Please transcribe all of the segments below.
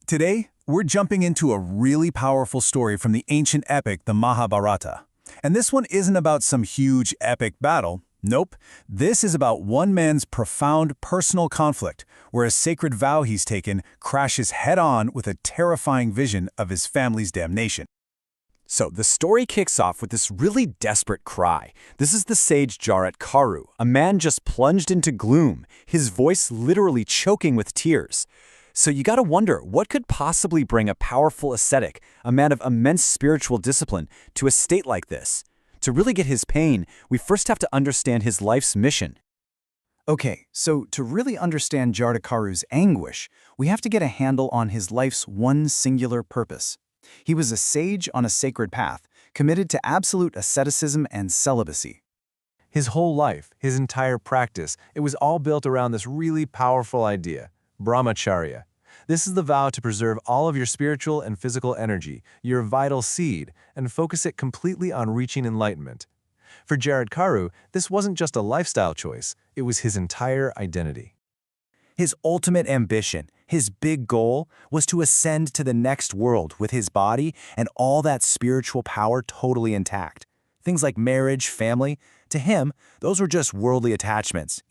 Today, we're jumping into a really powerful story from the ancient epic, the Mahabharata. And this one isn't about some huge epic battle. Nope. This is about one man's profound personal conflict, where a sacred vow he's taken crashes head-on with a terrifying vision of his family's damnation. So the story kicks off with this really desperate cry. This is the sage Jaratkaru, a man just plunged into gloom, his voice literally choking with tears. So you gotta wonder, what could possibly bring a powerful ascetic, a man of immense spiritual discipline, to a state like this? To really get his pain, we first have to understand his life's mission. Okay, so to really understand Jaratkaru's anguish, we have to get a handle on his life's one singular purpose. He was a sage on a sacred path, committed to absolute asceticism and celibacy. His whole life, his entire practice, it was all built around this really powerful idea, brahmacharya. This is the vow to preserve all of your spiritual and physical energy, your vital seed, and focus it completely on reaching enlightenment. For Jaratkaru, this wasn't just a lifestyle choice, it was his entire identity. His ultimate ambition, his big goal, was to ascend to the next world with his body and all that spiritual power totally intact. Things like marriage, family, to him, those were just worldly attachments,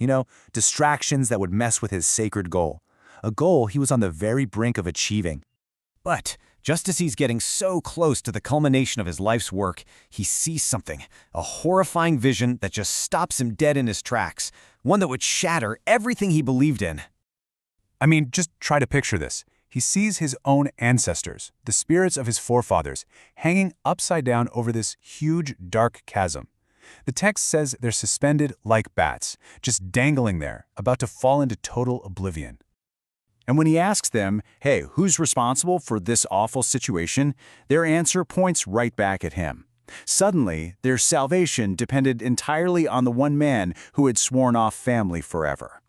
distractions that would mess with his sacred goal. A goal he was on the very brink of achieving. But just as he's getting so close to the culmination of his life's work, he sees something, a horrifying vision that just stops him dead in his tracks, one that would shatter everything he believed in. I mean, just try to picture this. He sees his own ancestors, the spirits of his forefathers, hanging upside down over this huge, dark chasm. The text says they're suspended like bats, just dangling there, about to fall into total oblivion. And when he asks them, hey, who's responsible for this awful situation, their answer points right back at him. Suddenly, their salvation depended entirely on the one man who had sworn off family forever.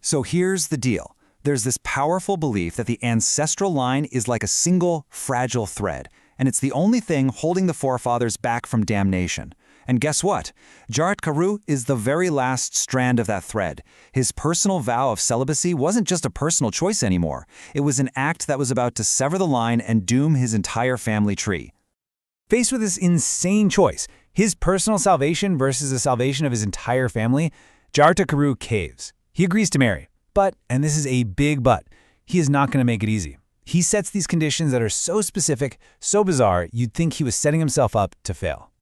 So here's the deal. There's this powerful belief that the ancestral line is like a single, fragile thread, and it's the only thing holding the forefathers back from damnation. And guess what? Jaratkaru is the very last strand of that thread. His personal vow of celibacy wasn't just a personal choice anymore. It was an act that was about to sever the line and doom his entire family tree. Faced with this insane choice, his personal salvation versus the salvation of his entire family, Jaratkaru caves. He agrees to marry. But, and this is a big but, he is not going to make it easy. He sets these conditions that are so specific, so bizarre, you'd think he was setting himself up to fail.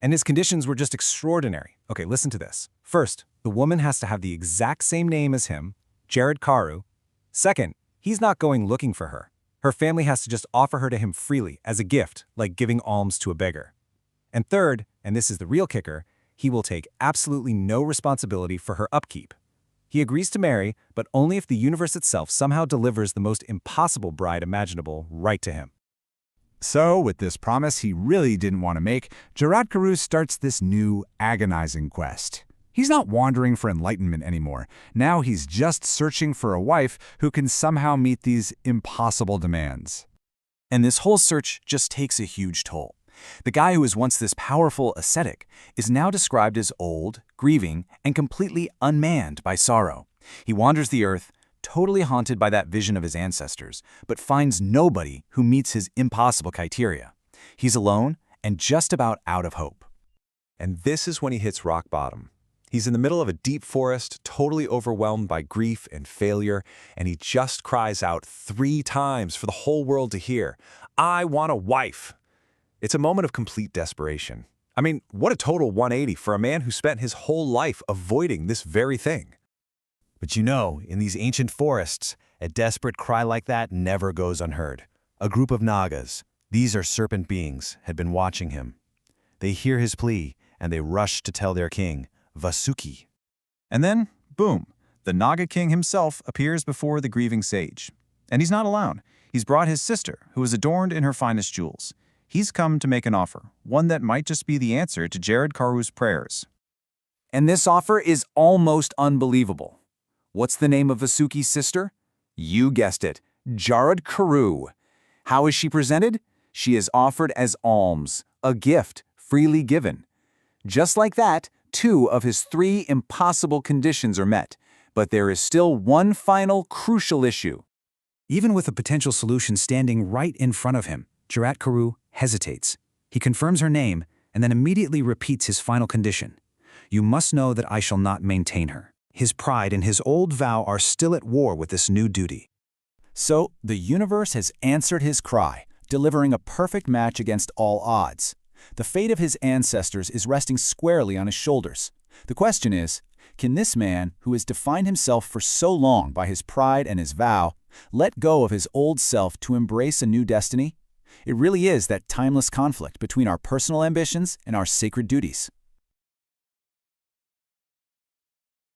And his conditions were just extraordinary. Okay, listen to this. First, the woman has to have the exact same name as him, Jaratkaru. Second, he's not going looking for her. Her family has to just offer her to him freely as a gift, like giving alms to a beggar. And third, and this is the real kicker, he will take absolutely no responsibility for her upkeep. He agrees to marry, but only if the universe itself somehow delivers the most impossible bride imaginable right to him. So, with this promise he really didn't want to make, Jaratkaru starts this new, agonizing quest. He's not wandering for enlightenment anymore. Now he's just searching for a wife who can somehow meet these impossible demands. And this whole search just takes a huge toll. The guy who was once this powerful ascetic is now described as old, grieving, and completely unmanned by sorrow. He wanders the earth, totally haunted by that vision of his ancestors, but finds nobody who meets his impossible criteria. He's alone and just about out of hope. And this is when he hits rock bottom. He's in the middle of a deep forest, totally overwhelmed by grief and failure, and he just cries out 3 times for the whole world to hear, "I want a wife." It's a moment of complete desperation. I mean, what a total 180 for a man who spent his whole life avoiding this very thing. But in these ancient forests, a desperate cry like that never goes unheard. A group of Nagas, these are serpent beings, had been watching him. They hear his plea, and they rush to tell their king, Vasuki. And then, boom, the Naga king himself appears before the grieving sage. And he's not alone. He's brought his sister, who is adorned in her finest jewels. He's come to make an offer, one that might just be the answer to Jaratkaru's prayers. And this offer is almost unbelievable. What's the name of Vasuki's sister? You guessed it, Jaratkaru. How is she presented? She is offered as alms, a gift freely given. Just like that, 2 of his 3 impossible conditions are met. But there is still one final crucial issue. Even with a potential solution standing right in front of him, Jaratkaru hesitates. He confirms her name and then immediately repeats his final condition. You must know that I shall not maintain her. His pride and his old vow are still at war with this new duty. So, the universe has answered his cry, delivering a perfect match against all odds. The fate of his ancestors is resting squarely on his shoulders. The question is, can this man, who has defined himself for so long by his pride and his vow, let go of his old self to embrace a new destiny? It really is that timeless conflict between our personal ambitions and our sacred duties.